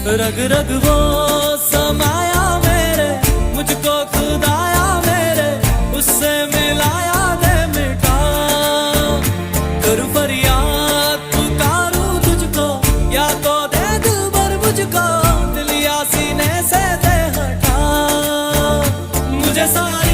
रग रग वो समाया मेरे, मुझको खुदाया मेरे, उससे मिलाया दे मिटा। करूं फरियाद पुकारूं तुझको, या तो दे दिल भर मुझको, दिल या सीने से दे हटा। मुझे सारी